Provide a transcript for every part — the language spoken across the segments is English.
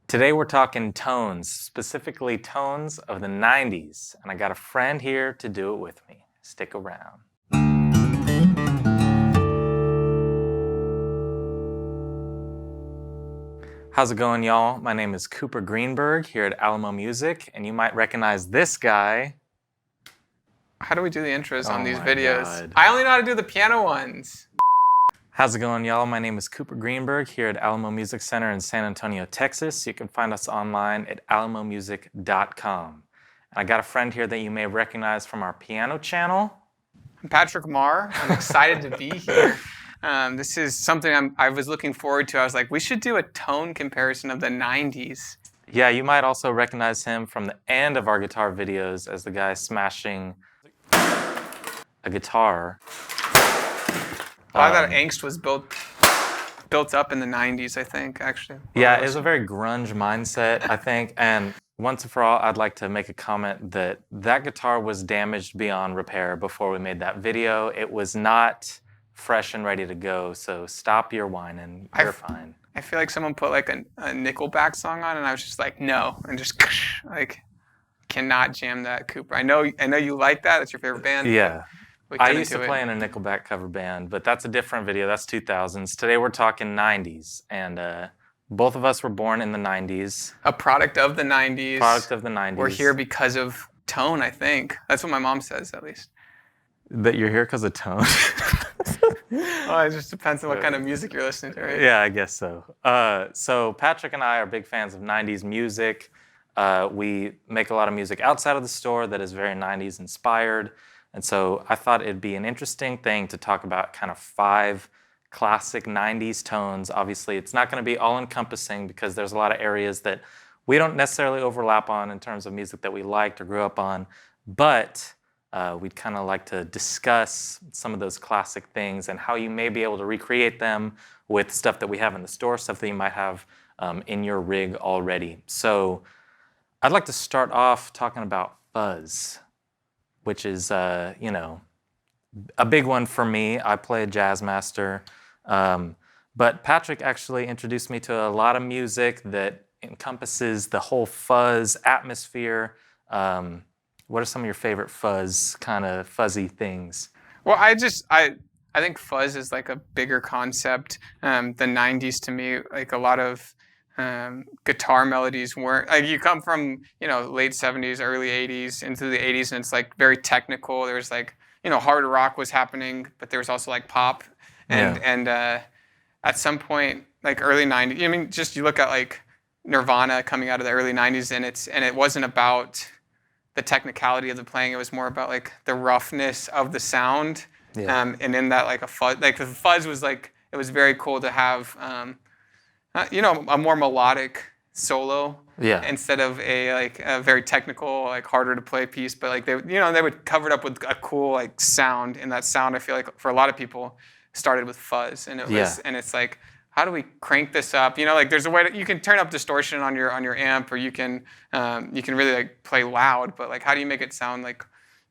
Today we're talking tones, specifically tones of the 90s, and I got a friend here to do it with me. Stick around. How's it going, y'all? My name is Cooper Greenberg here at Alamo Music, and you might recognize this guy. How do we do the intros on these my videos? God. I only know how to do the piano ones. How's it going, y'all? My name is Cooper Greenberg here at Alamo Music Center in San Antonio, Texas. You can find us online at alamomusic.com. And I got a friend here that you may recognize from our piano channel. I'm Patrick Marr. I'm excited to be here. This is something I was looking forward to. I was like, we should do a tone comparison of the 90s. Yeah, you might also recognize him from the end of our guitar videos as the guy smashing a guitar. A lot of that angst was built up in the 90s, I think, actually. Yeah, it was a very grunge mindset, I think. And once and for all, I'd like to make a comment that that guitar was damaged beyond repair before we made that video. It was not fresh and ready to go, so stop your whining. You're fine. I feel like someone put like a Nickelback song on, and I was just like, no, and just like, cannot jam that, Cooper. I know you like that. That's your favorite band. Yeah. I used to play in a Nickelback cover band, but that's a different video. That's 2000s. Today we're talking 90s, and both of us were born in the 90s. A product of the 90s. Product of the 90s. We're here because of tone, I think. That's what my mom says, at least. That you're here because of tone? Well, it just depends on what kind of music you're listening to, right? Yeah, I guess so. So Patrick and I are big fans of 90s music. We make a lot of music outside of the store that is very 90s inspired. And so I thought it'd be an interesting thing to talk about kind of 5 classic 90s tones. Obviously, it's not going to be all-encompassing because there's a lot of areas that we don't necessarily overlap on in terms of music that we liked or grew up on. But we'd kind of like to discuss some of those classic things and how you may be able to recreate them with stuff that we have in the store, stuff that you might have in your rig already. So I'd like to start off talking about Fuzz, which is, you know, a big one for me. I play a jazz master. But Patrick actually introduced me to a lot of music that encompasses the whole fuzz atmosphere. What are some of your favorite fuzz, kind of fuzzy things? Well, I think fuzz is like a bigger concept. The 90s to me, like a lot of guitar melodies weren't, like you come from, you know, late 70s, early 80s into the 80s, and it's like very technical. There was like, you know, hard rock was happening, but there was also like pop. And at some point, like early 90s, I mean, just you look at like Nirvana coming out of the early 90s, and it wasn't about the technicality of the playing. It was more about like the roughness of the sound. Yeah. And in that, like a fuzz, like the fuzz was like, it was very cool to have, you know, a more melodic solo. Yeah. Instead of a very technical, like harder to play piece. But like they would cover it up with a cool like sound, and that sound, I feel like for a lot of people started with fuzz, and it was, and it's like, how do we crank this up? You know, like there's a way that you can turn up distortion on your amp, or you can really like play loud, but like how do you make it sound like,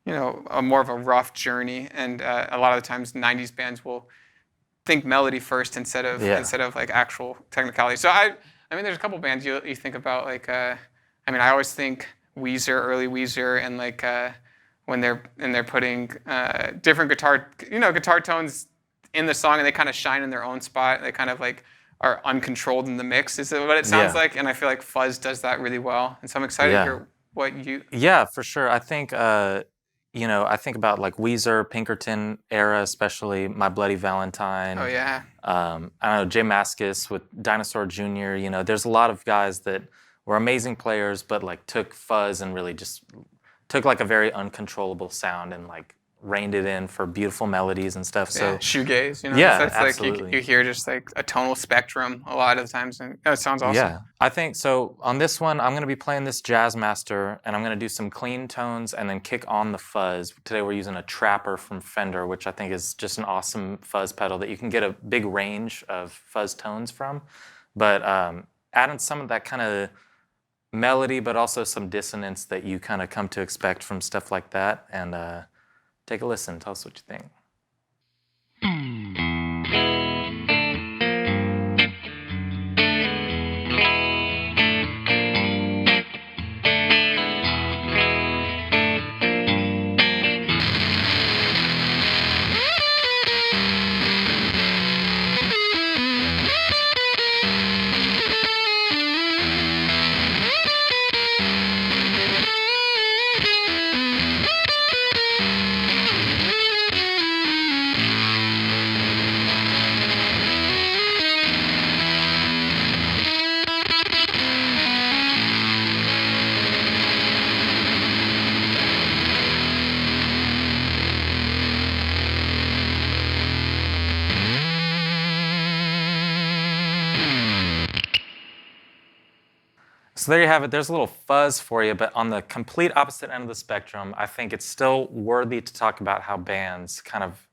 you know, a more of a rough journey? And a lot of the times 90s bands will think melody first instead of like actual technicality. So I mean, there's a couple bands you think about, like I mean, I always think Weezer, early Weezer, and like when they're putting different guitar tones in the song, and they kind of shine in their own spot. They kind of like are uncontrolled in the mix, is what it sounds like. And I feel like Fuzz does that really well. And so I'm excited to hear what you... Yeah, for sure. I think, you know, I think about like Weezer, Pinkerton era, especially My Bloody Valentine. Oh, yeah. I don't know, Jay Mascis with Dinosaur Jr. You know, there's a lot of guys that were amazing players, but like took fuzz and really just took like a very uncontrollable sound and like reined it in for beautiful melodies and stuff. So shoegaze, you know, yeah, that's absolutely. Like you hear just like a tonal spectrum a lot of the times, and it sounds awesome. Yeah, I think so. On this one, I'm going to be playing this jazz master, and I'm going to do some clean tones and then kick on the fuzz. Today we're using a Trapper from Fender, which I think is just an awesome fuzz pedal that you can get a big range of fuzz tones from. But adding some of that kind of melody, but also some dissonance that you kind of come to expect from stuff like that. And take a listen. Tell us what you think. So there you have it. There's a little fuzz for you, but on the complete opposite end of the spectrum, I think it's still worthy to talk about how bands kind of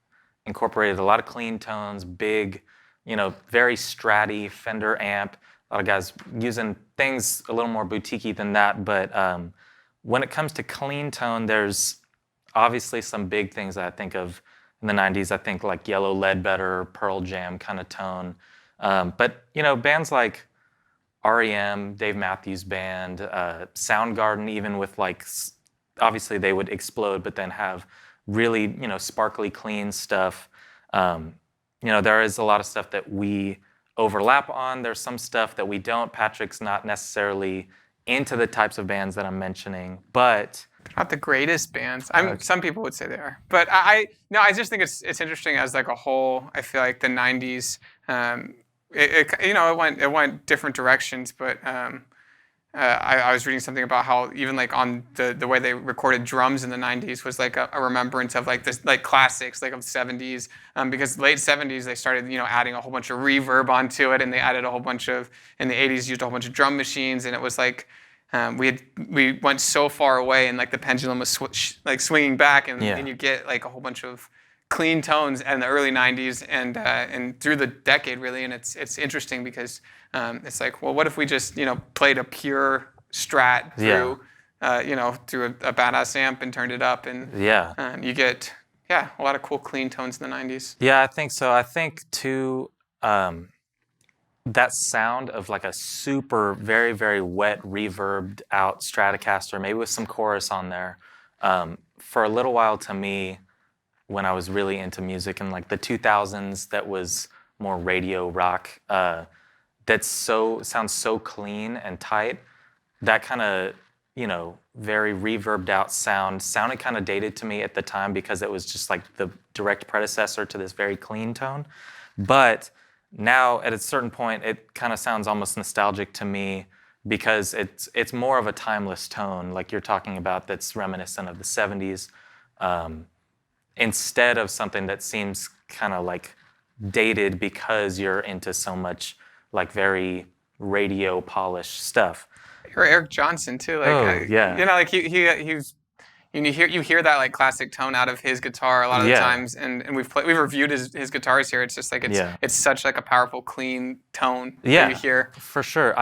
incorporated a lot of clean tones, big, very stratty Fender amp. A lot of guys using things a little more boutiquey than that. But when it comes to clean tone, there's obviously some big things that I think of in the 90s. I think like Yellow Ledbetter, Pearl Jam kind of tone. But bands like REM, Dave Matthews Band, Soundgarden, even with like, obviously they would explode, but then have really, sparkly, clean stuff. There is a lot of stuff that we overlap on. There's some stuff that we don't. Patrick's not necessarily into the types of bands that I'm mentioning, but not the greatest bands. Some people would say they are, but I just think it's interesting as like a whole. I feel like the '90s. It went different directions, but I was reading something about how even like on the way they recorded drums in the 90s was like a remembrance of like this like classics like of the 70s, because late 70s they started adding a whole bunch of reverb onto it, and they added a whole bunch of, in the 80s used a whole bunch of drum machines, and it was like we went so far away, and like the pendulum was swinging back, and you get like a whole bunch of clean tones in the early 90s and through the decade really, and it's interesting because it's like, well, what if we just played a pure Strat through through a badass amp and turned it up, and you get a lot of cool clean tones in the 90s. Yeah, I think so. I think too that sound of like a super very very wet reverbed out Stratocaster, maybe with some chorus on there, for a little while to me, when I was really into music in like the 2000s, that was more radio rock. That sounds so clean and tight. That kind of very reverbed out sound sounded kind of dated to me at the time because it was just like the direct predecessor to this very clean tone. But now at a certain point, it kind of sounds almost nostalgic to me because it's more of a timeless tone, like you're talking about, that's reminiscent of the 70s. Instead of something that seems kind of like dated because you're into so much like very radio polished stuff. Or Eric Johnson too, like like you hear that like classic tone out of his guitar a lot of the times, and we've reviewed his guitars here. It's just like it's such like a powerful clean tone that you hear. For sure.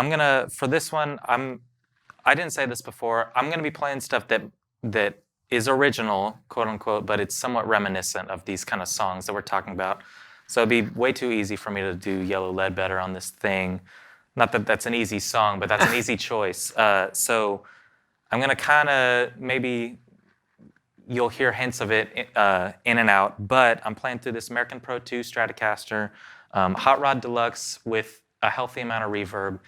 For this one, I didn't say this before. I'm gonna be playing stuff that is original, quote unquote, but it's somewhat reminiscent of these kind of songs that we're talking about. So it'd be way too easy for me to do Yellow Ledbetter on this thing. Not that that's an easy song, but that's an easy choice. So I'm gonna kind of, maybe you'll hear hints of it in and out, but I'm playing through this American Pro 2 Stratocaster, Hot Rod Deluxe with a healthy amount of reverb,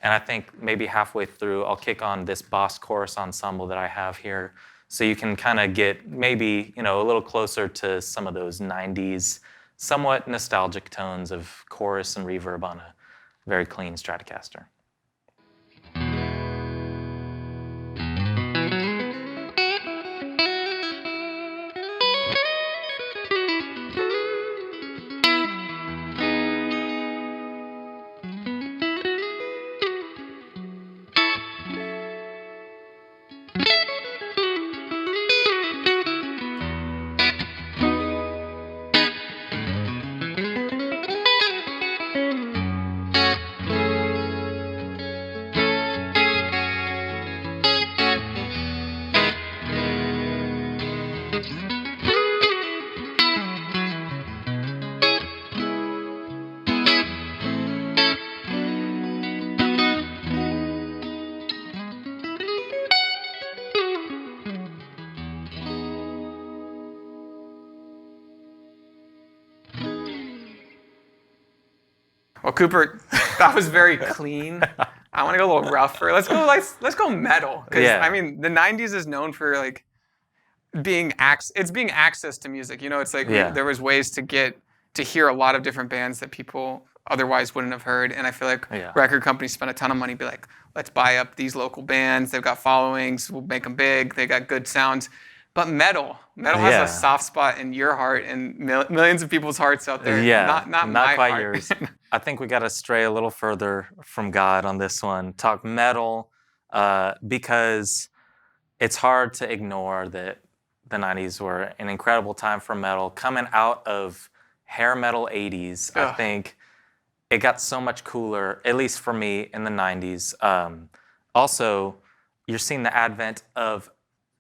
and I think maybe halfway through I'll kick on this Boss chorus ensemble that I have here. So you can kind of get maybe, a little closer to some of those 90s, somewhat nostalgic tones of chorus and reverb on a very clean Stratocaster. Well, Cooper, that was very clean. I want to go a little rougher. Let's go metal, because I mean the 90s is known for like being access to music. It's like there was ways to hear a lot of different bands that people otherwise wouldn't have heard, and I feel like record companies spend a ton of money, be like, let's buy up these local bands. They've got followings. We'll make them big. They got good sounds. But metal has a soft spot in your heart and millions of people's hearts out there. Not my quite heart. Yours. I think we got to stray a little further from God on this one. Talk metal, because it's hard to ignore that the 90s were an incredible time for metal. Coming out of hair metal 80s, I think it got so much cooler, at least for me, in the 90s. Also, you're seeing the advent of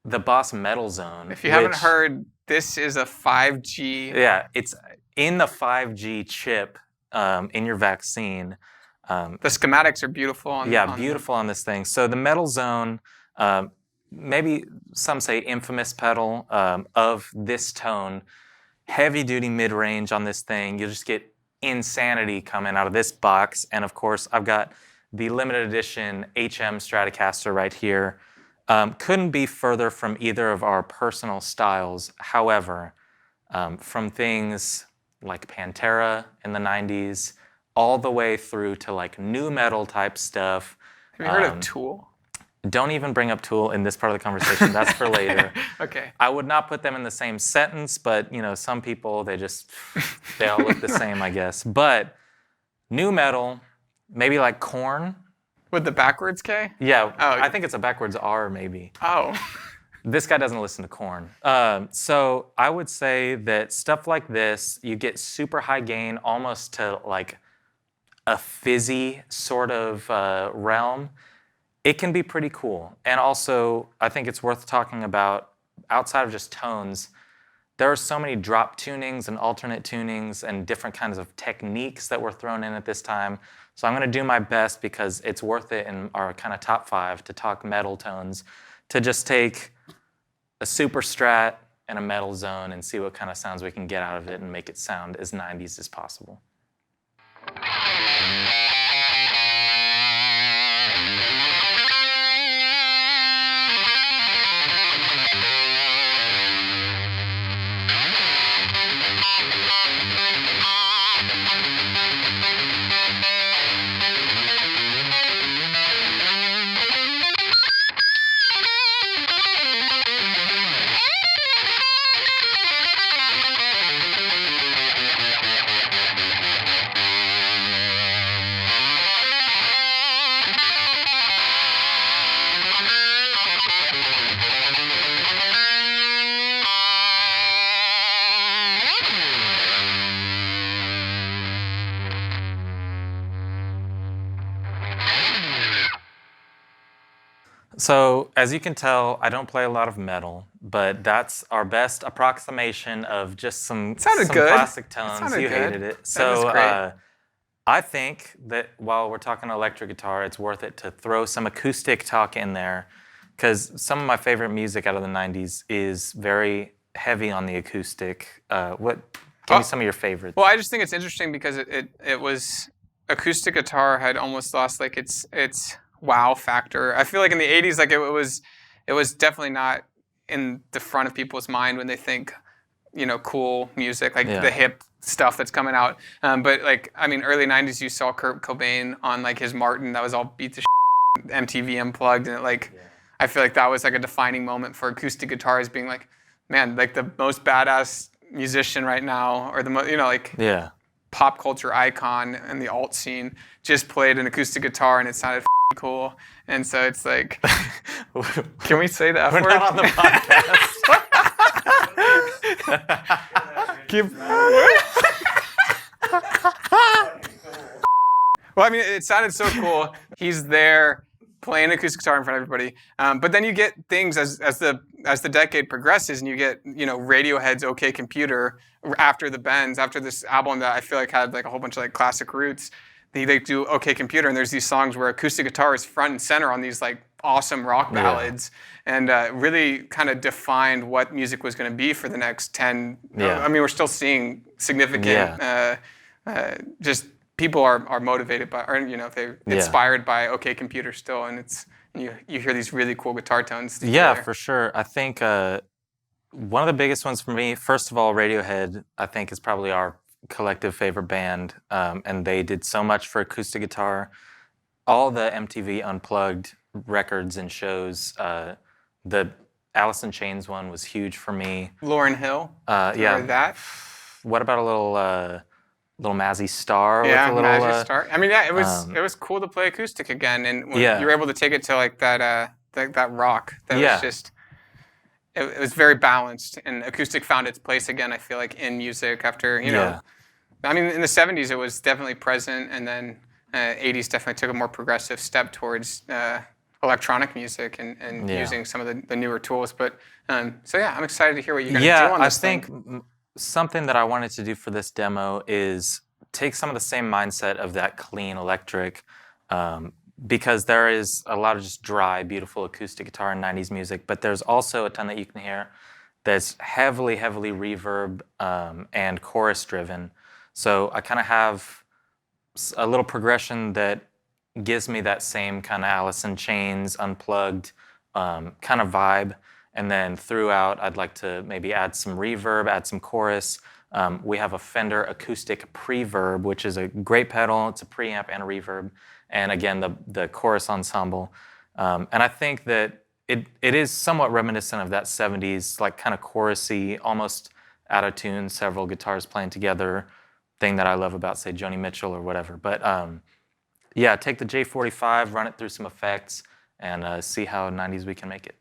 the Boss Metal Zone. If you haven't heard, this is a 5G. Yeah, it's in the 5G chip in your vaccine. The schematics are beautiful. Beautiful on this thing. So the Metal Zone, maybe some say infamous pedal of this tone, heavy-duty mid-range on this thing. You'll just get insanity coming out of this box. And of course, I've got the limited edition HM Stratocaster right here. Couldn't be further from either of our personal styles. However, from things like Pantera in the 90s, all the way through to like new metal type stuff. Have you heard of Tool? Don't even bring up Tool in this part of the conversation. That's for later. Okay. I would not put them in the same sentence, but some people, they all look the same, I guess. But new metal, maybe like Korn. With the backwards K? Yeah, I think it's a backwards R maybe. Oh. This guy doesn't listen to Korn. So I would say that stuff like this, you get super high gain, almost to like a fizzy sort of realm. It can be pretty cool. And also, I think it's worth talking about, outside of just tones, there are so many drop tunings and alternate tunings and different kinds of techniques that were thrown in at this time. So I'm going to do my best, because it's worth it in our kind of top 5 to talk metal tones, to just take a super strat and a metal zone and see what kind of sounds we can get out of it and make it sound as 90s as possible. So as you can tell, I don't play a lot of metal, but that's our best approximation of just some classic tones. You hated it. So I think that while we're talking electric guitar, it's worth it to throw some acoustic talk in there, because some of my favorite music out of the 90s is very heavy on the acoustic. Give me some of your favorites. Well, I just think it's interesting because it was, acoustic guitar had almost lost like its wow factor. I feel like in the 80s, like it was definitely not in the front of people's mind when they think, cool music, like the hip stuff that's coming out. But like, I mean, early 90s, you saw Kurt Cobain on like his Martin that was all beat to MTV Unplugged, and I feel like that was like a defining moment for acoustic guitars, being like, man, like the most badass musician right now, or the pop culture icon in the alt scene just played an acoustic guitar and it sounded cool. And so it's like, can we say the F word? We're not on the podcast. Well, I mean, it sounded so cool. He's there playing acoustic guitar in front of everybody. But then you get things as the decade progresses, and you get Radiohead's OK Computer after the Bends, after this album that I feel like had like a whole bunch of like classic roots. They do OK Computer, and there's these songs where acoustic guitar is front and center on these like awesome rock ballads, and really kind of defined what music was going to be for the next 10. I mean, we're still seeing significant just people are motivated by, or they're inspired by OK Computer still, and you hear these really cool guitar tones together. Yeah, for sure. I think one of the biggest ones for me, first of all, Radiohead, I think is probably our collective favorite band, and they did so much for acoustic guitar. All the MTV Unplugged records and shows, the Alice in Chains one was huge for me. Lauryn Hill. Yeah. That. What about a little little Mazzy Star with Yeah, a little. Magic Star. I mean, yeah, Um, it was cool to play acoustic again, and when yeah, you were able to take it to like that rock that was yeah, just it was very balanced, and acoustic found its place again. I feel like in music after yeah, I mean, in the '70s it was definitely present, and then '80s definitely took a more progressive step towards electronic music and yeah. using some of the newer tools. But so yeah, I'm excited to hear what you're going to do Yeah, on I this think thing. something that I wanted to do for this demo is take some of the same mindset of that clean electric, um, because there is a lot of just dry, beautiful acoustic guitar in 90s music, but there's also a ton that you can hear that's heavily, heavily reverb and chorus driven. So I kind of have a little progression that gives me that same kind of Alice in Chains, unplugged kind of vibe. And then throughout, I'd like to maybe add some reverb, add some chorus. We have a Fender Acoustic Preverb, which is a great pedal. It's a preamp and a reverb. And again, the chorus ensemble. And I think that it is somewhat reminiscent of that 70s, like kind of chorusy, almost out of tune, several guitars playing together thing that I love about, say, Joni Mitchell or whatever. But yeah, take the J45, run it through some effects, and see how 90s we can make it.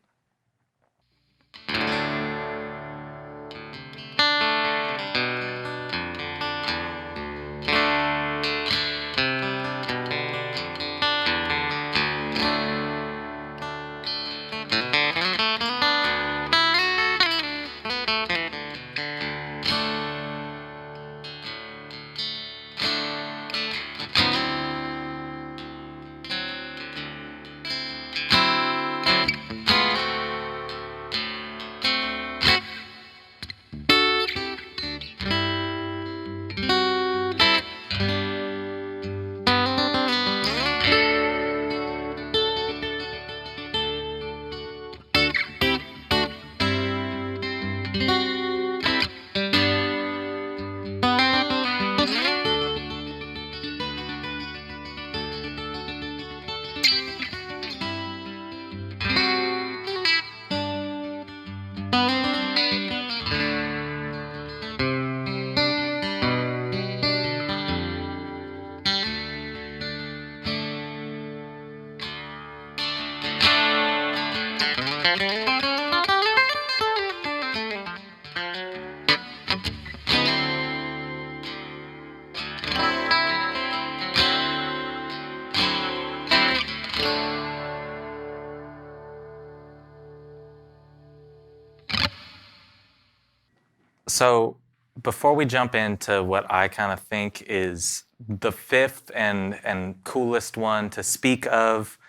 So before we jump into what I kind of think is the fifth and coolest one to speak of,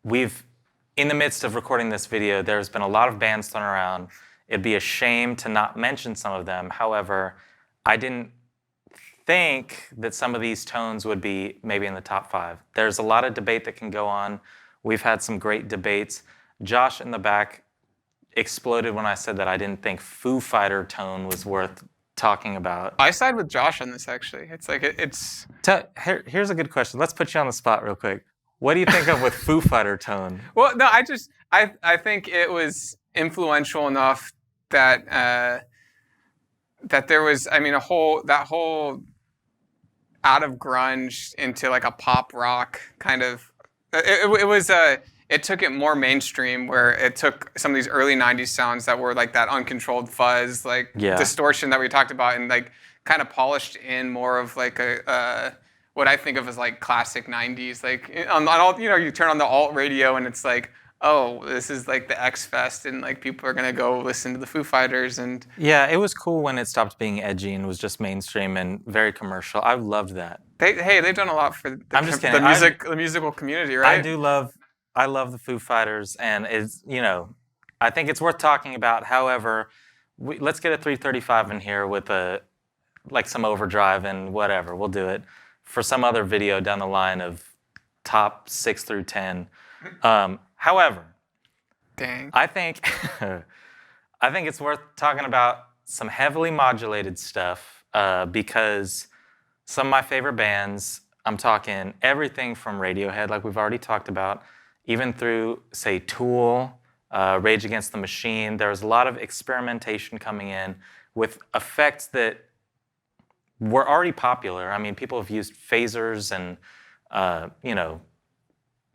we've, in the midst of recording this video, there's been a lot of bands thrown around. It'd be a shame to not mention some of them. However, I didn't think that some of these tones would be maybe in the top 5. There's a lot of debate that can go on. We've had some great debates. Josh in the back exploded when I said that I didn't think Foo Fighter tone was worth talking about. I side with Josh on this actually. It's like it's. Here's a good question. Let's put you on the spot real quick. What do you think of with Foo Fighter tone? Well, no, I think it was influential enough that that there was, I mean, that whole out of grunge into like a pop rock kind of. It took it more mainstream, where it took some of these early '90s sounds that were like that uncontrolled fuzz, like distortion that we talked about, and like kind of polished in more of like a what I think of as like classic '90s. Like on all, you turn on the alt radio and it's like, oh, this is like the X Fest, and like people are gonna go listen to the Foo Fighters. And yeah, it was cool when it stopped being edgy and was just mainstream and very commercial. I loved that. They've done a lot for the musical community, right? I love the Foo Fighters, and I think it's worth talking about. However, let's get a 335 in here with like some overdrive and whatever. We'll do it for some other video down the line of top 6 through 10. However, dang, I think it's worth talking about some heavily modulated stuff because some of my favorite bands, I'm talking everything from Radiohead, like we've already talked about, even through, say, Tool, Rage Against the Machine. There's a lot of experimentation coming in with effects that were already popular. I mean, people have used phasers and you know,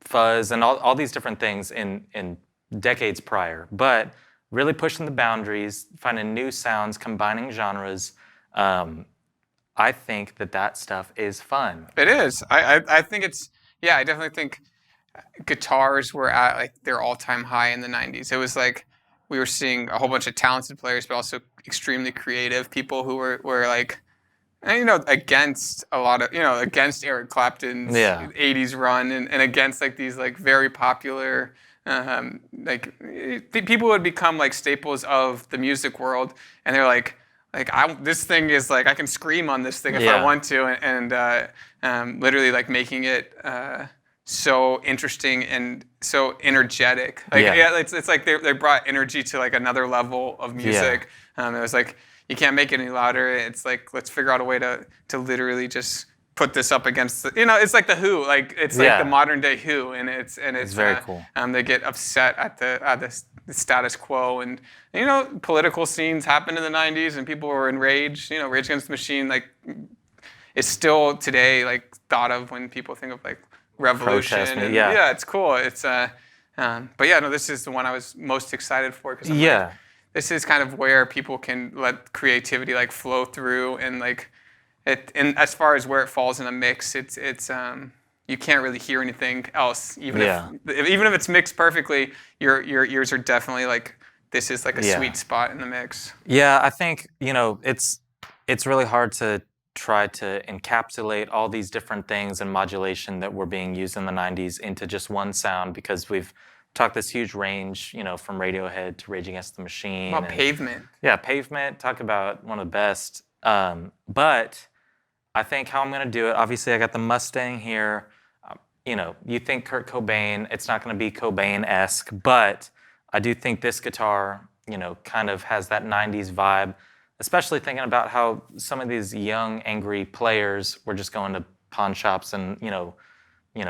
fuzz and all these different things in decades prior, but really pushing the boundaries, finding new sounds, combining genres. I think that stuff is fun. It is. I think it's, yeah, I definitely think guitars were at like their all-time high in the 90s. It was like we were seeing a whole bunch of talented players, but also extremely creative people who were like, and, you know, against a lot of, you know, against Eric Clapton's 80s run and against like these like very popular, like people would become like staples of the music world. And they're like this thing is like, I can scream on this thing if I want to. And literally like making it so interesting and so energetic. Like, it's like they brought energy to like another level of music. It was like, you can't make it any louder. It's like, let's figure out a way to literally just put this up against the, you know, it's like the Who, like it's like the modern day Who, and it's very cool. They get upset at the status quo, and you know, political scenes happened in the 90s, and people were enraged. You know, Rage Against the Machine like is still today like thought of when people think of like revolution. And, yeah, it's cool. It's but yeah, no, this is the one I was most excited for because like, this is kind of where people can let creativity like flow through, and like it. And as far as where it falls in a mix, it's you can't really hear anything else. Even if it's mixed perfectly, your ears are definitely like, this is like a sweet spot in the mix. Yeah, I think, you know, it's really hard to try to encapsulate all these different things and modulation that were being used in the 90s into just one sound, because we've talked this huge range, you know, from Radiohead to Rage Against the Machine. About Pavement. Yeah, Pavement, talk about one of the best. But I think how I'm going to do it, obviously I got the Mustang here. You know, you think Kurt Cobain, it's not going to be Cobain-esque, but I do think this guitar, you know, kind of has that 90s vibe, especially thinking about how some of these young, angry players were just going to pawn shops and, you know,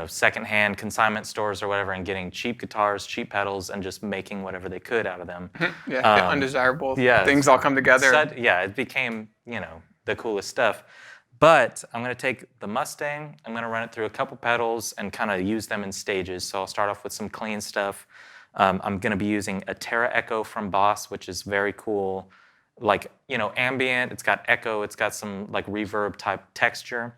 secondhand consignment stores or whatever, and getting cheap guitars, cheap pedals, and just making whatever they could out of them. The undesirable things all come together. It became, you know, the coolest stuff. But I'm going to take the Mustang, I'm going to run it through a couple pedals and kind of use them in stages. So I'll start off with some clean stuff. I'm going to be using a Terra Echo from Boss, which is very cool. Like, you know, ambient, it's got echo, it's got some like reverb type texture.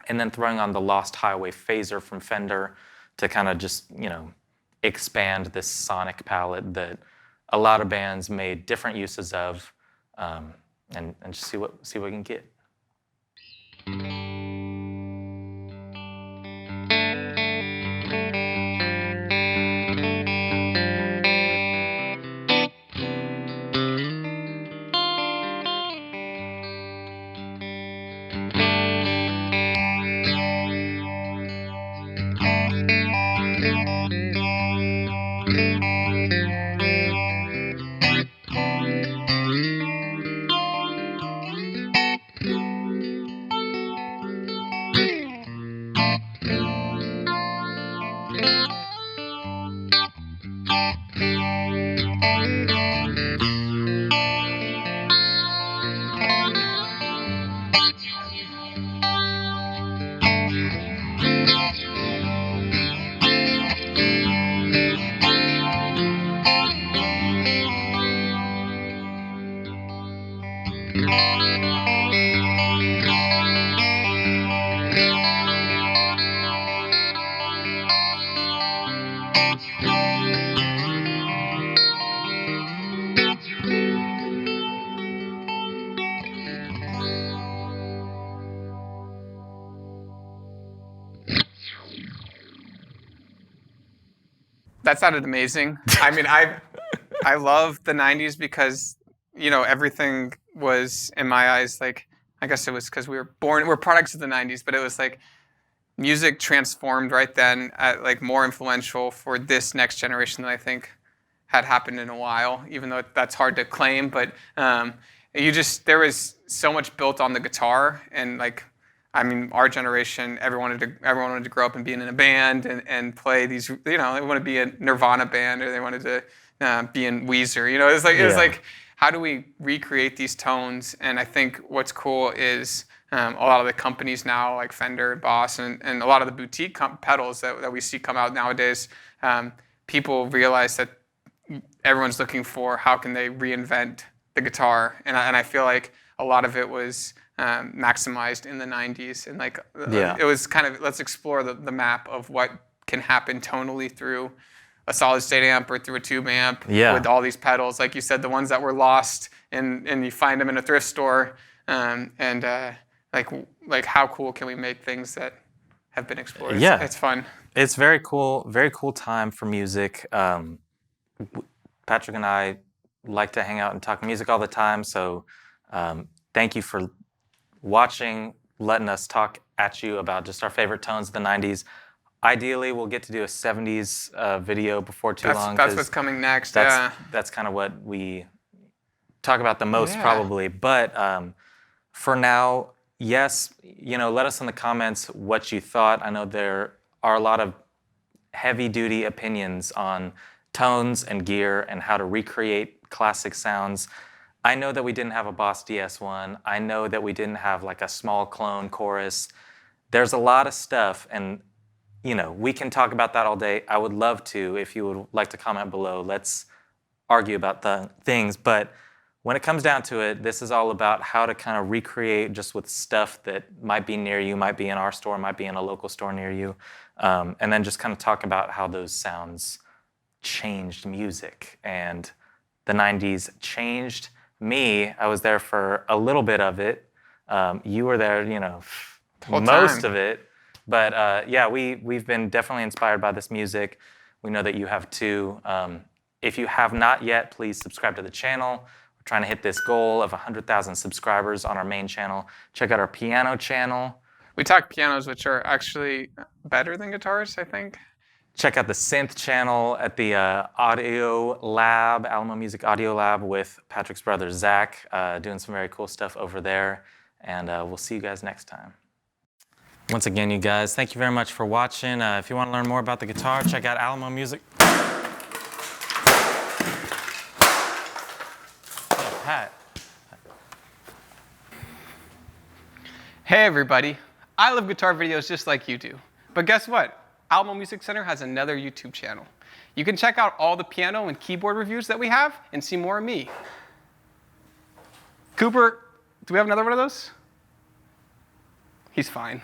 And then throwing on the Lost Highway phaser from Fender to kind of just, you know, expand this sonic palette that a lot of bands made different uses of, and just see what we can get. That sounded amazing. I mean, I love the 90s because, you know, everything was, in my eyes, like, I guess it was because we're products of the 90s, but it was like music transformed right then, like more influential for this next generation than I think had happened in a while, even though that's hard to claim. But there was so much built on the guitar, and like, I mean, our generation, everyone wanted to grow up and be in a band and play these, you know, they want to be a Nirvana band, or they wanted to be in Weezer. You know, it was like, how do we recreate these tones? And I think what's cool is A lot of the companies now, like Fender, Boss, and a lot of the boutique pedals that we see come out nowadays, people realize that everyone's looking for how can they reinvent the guitar, and I feel like a lot of it was maximized in the 90s, and like it was kind of, let's explore the map of what can happen tonally through a solid state amp or through a tube amp with all these pedals, like you said, the ones that were lost and you find them in a thrift store, like how cool can we make things that have been explored? It's fun. It's very cool time for music. Patrick and I like to hang out and talk music all the time, so thank you for watching, letting us talk at you about just our favorite tones of the 90s. Ideally, we'll get to do a 70s video before too long. That's what's coming next. That's kind of what we talk about the most, probably. But for now, yes, let us in the comments what you thought. I know there are a lot of heavy-duty opinions on tones and gear and how to recreate classic sounds. I know that we didn't have a Boss DS1. I know that we didn't have like a small clone chorus. There's a lot of stuff, and we can talk about that all day. I would love to. If you would like to comment below, let's argue about the things. But when it comes down to it, this is all about how to kind of recreate just with stuff that might be near you, might be in our store, might be in a local store near you, and then just kind of talk about how those sounds changed music. And the 90s changed me. I was there for a little bit of it. You were there, most of it. But yeah, we've been definitely inspired by this music. We know that you have too. If you have not yet, please subscribe to the channel. We're trying to hit this goal of 100,000 subscribers on our main channel. Check out our piano channel. We talk pianos, which are actually better than guitars, I think. Check out the synth channel at the Audio Lab, Alamo Music Audio Lab with Patrick's brother, Zach, doing some very cool stuff over there. And we'll see you guys next time. Once again, you guys, thank you very much for watching. If you want to learn more about the guitar, check out Alamo Music. Oh, Pat. Hey everybody, I love guitar videos just like you do. But guess what? Alamo Music Center has another YouTube channel. You can check out all the piano and keyboard reviews that we have and see more of me. Cooper, do we have another one of those? He's fine.